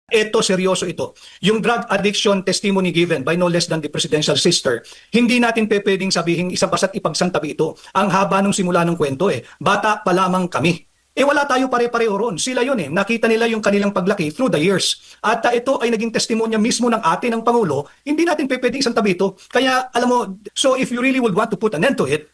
Ito, seryoso ito. Yung drug addiction testimony given by no less than the presidential sister, hindi natin pwedeng sabihin isang basta't ipagsantabi ito. Ang haba nung simula ng kwento eh. Bata pa lamang kami. Eh wala tayo pare-pareho ron. Sila yun eh. Nakita nila yung kanilang paglaki through the years. At ito ay naging testimonya mismo ng atin ng Pangulo. Hindi natin pwedeng isantabi ito. Kaya alam mo, so if you really would want to put an end to it,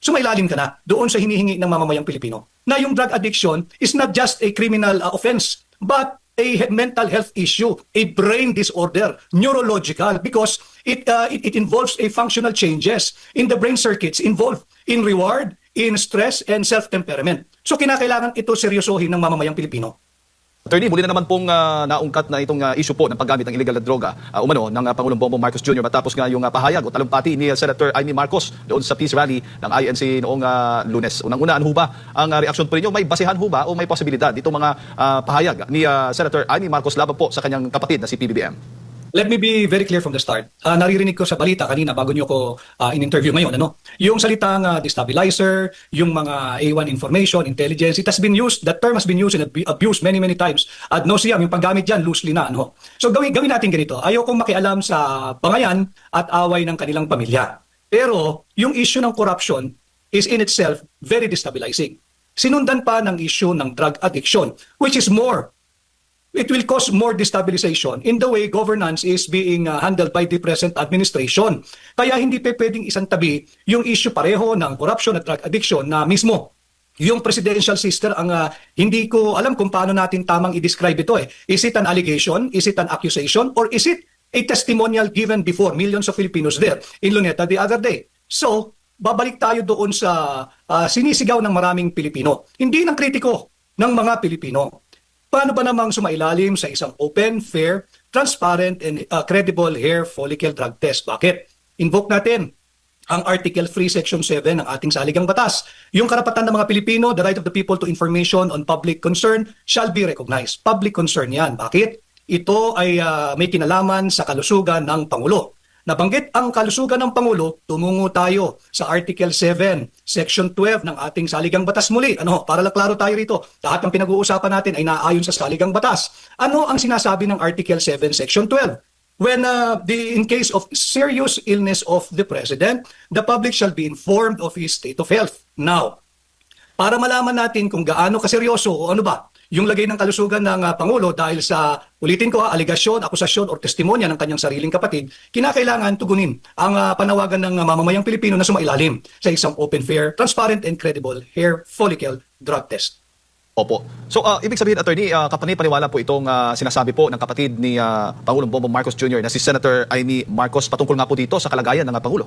sumailalim ka na doon sa hinihingi ng mamamayang Pilipino. Na yung drug addiction is not just a criminal offense, but a mental health issue, a brain disorder, neurological, because it involves a functional changes in the brain circuits involved in reward, in stress, and self-temperament. So kinakailangan ito seryosohin ng mamamayang Pilipino. Attorney, muli na naman pong naungkat na itong issue po ng paggamit ng illegal na droga umano ng Pangulong Bongbong Marcos Jr. matapos nga yung pahayag o talumpati ni Senator Amy Marcos doon sa peace rally ng INC noong Lunes. Unang-una, ano ho ba ang reaksyon po ninyo? May basehan ho ba o may posibilidad itong mga pahayag ni Senator Amy Marcos laban po sa kanyang kapatid na si PBBM? Let me be very clear from the start. Naririnig ko sa balita kanina bago niyo ko in-interview ngayon, yung salitang destabilizer, yung mga A1 information, intelligence, it has been used, that term has been used and abused many times. Ad nauseam, yung paggamit dyan, loosely na. So gawin natin ganito. Ayokong makialam sa bangayan at away ng kanilang pamilya. Pero yung issue ng corruption is in itself very destabilizing. Sinundan pa ng issue ng drug addiction, which is more. It will cause more destabilization in the way governance is being handled by the present administration. Kaya hindi pwedeng isantabi yung issue pareho ng corruption at drug addiction na mismo yung presidential sister ang hindi ko alam kung paano natin tamang i-describe ito eh. Is it an allegation? Is it an accusation? Or is it a testimonial given before millions of Filipinos there in Luneta the other day? So, babalik tayo doon sa sinisigaw ng maraming Pilipino. Hindi ng kritiko ng mga Pilipino. Paano ba namang sumailalim sa isang open, fair, transparent, and credible hair follicle drug test? Bakit? Invoke natin ang Article 3, Section 7 ng ating saligang batas. Yung karapatan ng mga Pilipino, the right of the people to information on public concern shall be recognized. Public concern yan. Bakit? Ito ay may kinalaman sa kalusugan ng Pangulo. Nabanggit ang kalusugan ng Pangulo, tumungo tayo sa Article 7, Section 12 ng ating saligang batas muli. Para lang klaro tayo rito, lahat ng pinag-uusapan natin ay naayon sa saligang batas. Ano ang sinasabi ng Article 7, Section 12? When in case of serious illness of the President, the public shall be informed of his state of health. Now, para malaman natin kung gaano kaseryoso o ano ba yung lagay ng kalusugan ng Pangulo dahil sa, ulitin ko, aligasyon, akusasyon o testimonya ng kanyang sariling kapatid, kinakailangan tugunin ang panawagan ng mamamayang Pilipino na sumailalim sa isang open, fair, transparent, and credible hair follicle drug test. Opo. So, ibig sabihin, Attorney, kapanipaniwala po itong sinasabi po ng kapatid ni Pangulong Bongbong Marcos Jr. na si Senator Amy Marcos patungkol nga po dito sa kalagayan ng Pangulo.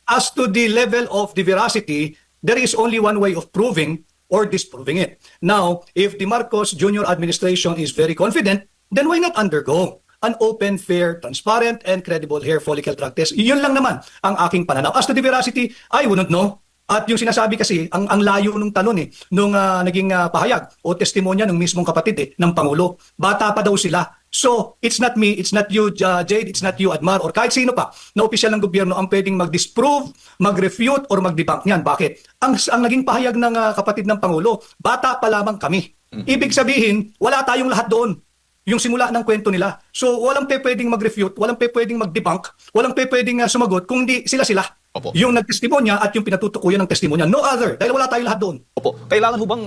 As to the level of the veracity, there is only one way of proving or disproving it. Now, if the Marcos Jr. administration is very confident, then why not undergo an open, fair, transparent, and credible hair follicle drug test? Yun lang naman ang aking pananaw. As to the veracity, I wouldn't know. At yung sinasabi kasi, ang layo nung tanon nung naging pahayag o testimonya ng mismong kapatid ng Pangulo. Bata pa daw sila. So, it's not me, it's not you, Jade, it's not you, Admar, or kahit sino pa na opisyal ng gobyerno ang pwedeng mag-disprove, mag-refute, or mag-debunk niyan. Bakit? Ang naging pahayag ng kapatid ng Pangulo, bata pa lamang kami. Ibig sabihin, wala tayong lahat doon. Yung simula ng kwento nila. So, walang pwedeng mag-refute, walang pwedeng mag-debunk, walang pwedeng sumagot kung di sila-sila. Opo. Yung nagtestimonya at yung pinatutukuyan ng testimonya. No other. Dahil wala tayong lahat doon. Opo. Kailangan ho bang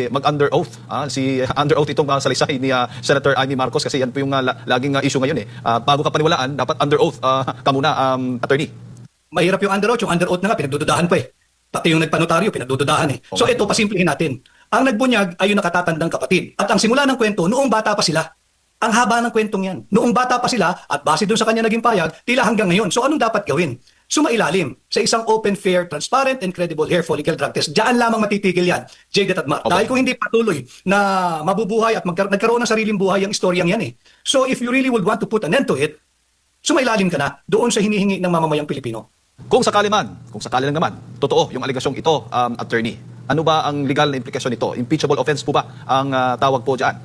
mag-under oath? Under oath itong salaysay ni Senator Amy Marcos kasi yan po yung laging issue ngayon. Bago ka paniwalaan, dapat under oath ka muna, Attorney. Mahirap yung under oath. Yung under oath na nga, pinagdududahan pa eh. Pati yung nagpanotaryo, pinagdududahan eh. So ito, pasimplihin natin. Ang nagbunyag ay yung nakatatandang kapatid. At ang simula ng kwento, noong bata pa sila. Ang haba ng kwentong yan. Noong bata pa sila, at base dun sa kanya naging payag, tila hanggang ngayon. So anong dapat gawin? Sumailalim sa isang open, fair, transparent, and credible hair follicle drug test. Diyan lamang matitigil yan, Jade at Admar. Dahil kung hindi patuloy na mabubuhay at nagkaroon ng sariling buhay ang istoryang yan eh. So if you really would want to put an end to it, sumailalim ka na doon sa hinihingi ng mamamayang Pilipino. Kung sakali lang naman, totoo yung aligasyong ito, Attorney. Ano ba ang legal na implikasyon nito? Impeachable offense po ba ang tawag po dyan?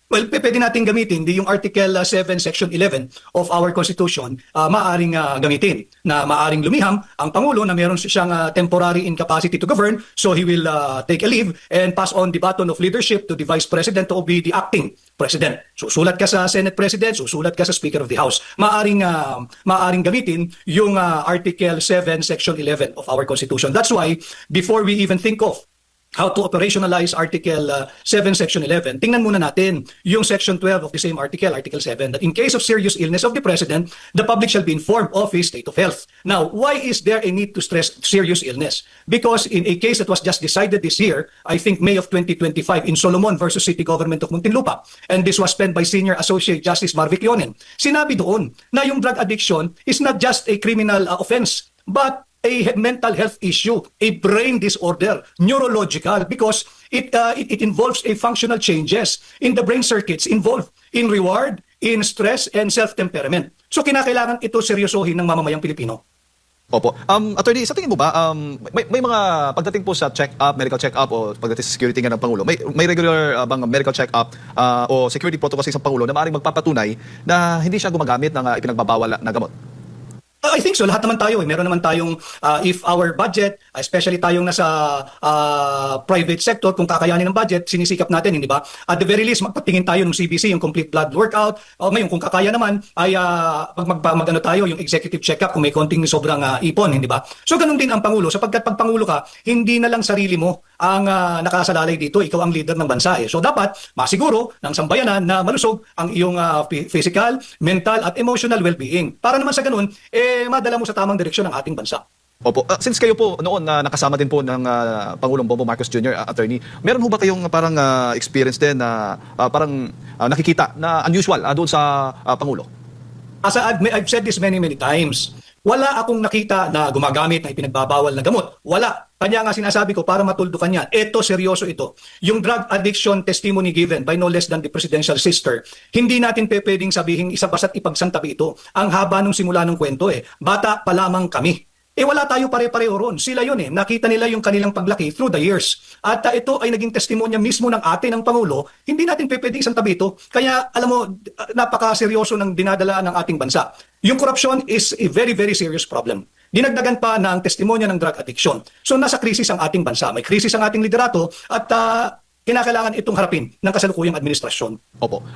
Well, pwede natin gamitin, di yung Article 7, Section 11 of our Constitution, maaring gamitin na maaring lumiham ang Pangulo na meron siyang temporary incapacity to govern, so he will take a leave and pass on the baton of leadership to the Vice President to be the acting President. Susulat ka sa Senate President, susulat ka sa Speaker of the House. Maaring gamitin yung Article 7, Section 11 of our Constitution. That's why, before we even think of how to operationalize Article 7, Section 11, tingnan muna natin yung Section 12 of the same article, Article 7, that in case of serious illness of the President, the public shall be informed of his state of health. Now, why is there a need to stress serious illness? Because in a case that was just decided this year, I think May of 2025, in Solomon versus City Government of Muntinlupa, and this was penned by Senior Associate Justice Marvic Leonen, sinabi doon na yung drug addiction is not just a criminal offense, but a mental health issue, a brain disorder, neurological, because it involves a functional changes in the brain circuits involved in reward, in stress, and self-temperament. So kinakailangan ito seryosohin ng mamamayang Pilipino. Opo. Attorney, sa tingin mo ba, may mga pagdating po sa check-up, medical check-up o pagdating sa security nga ng Pangulo, may regular bang medical check-up o security protocols sa Pangulo na maaaring magpapatunay na hindi siya gumagamit ng ipinagbabawal na gamot? I think so. Lahat naman tayo. Meron naman tayong, if our budget, especially tayong nasa private sector, kung kakayanin ng budget, sinisikap natin, hindi ba? At the very least, magpatingin tayo ng CBC, yung complete blood workout. O ngayon, kung kakaya naman, ay mag-ano tayo, yung executive check-up, kung may konting sobrang ipon, hindi ba? So, ganun din ang Pangulo. Sapagkat pag Pangulo ka, hindi na lang sarili mo ang nakasalalay dito. Ikaw ang leader ng bansa. So, dapat masiguro ng sambayanan na malusog ang iyong physical, mental, at emotional well-being. Para naman sa ganun, madala mo sa tamang direksyon ng ating bansa. Opo. Since kayo po noon nakasama din po ng Pangulong Bongbong Marcos Jr., attorney, meron ho ba kayong parang experience din na parang nakikita na unusual doon sa Pangulo? As I've said this many times, wala akong nakita na gumagamit ng ipinagbabawal na gamot. Wala. Kanya nga sinasabi ko para matuldukan yan. Ito, seryoso ito. Yung drug addiction testimony given by no less than the presidential sister, hindi natin pwedeng sabihin isa basta't ipagsantabi ito. Ang haba nung simula ng kwento Bata pa lamang kami. Wala tayo pare-pareho ron. Sila yun Nakita nila yung kanilang paglaki through the years. At ito ay naging testimonya mismo ng atin ng Pangulo. Hindi natin pwedeng isantabi ito. Kaya alam mo, napaka-seryoso ng dinadala ng ating bansa. Yung corruption is a very, very serious problem. Dinagdagan pa ng testimonya ng drug addiction. So nasa krisis ang ating bansa. May krisis ang ating liderato at kinakailangan itong harapin ng kasalukuyang administrasyon. Opo.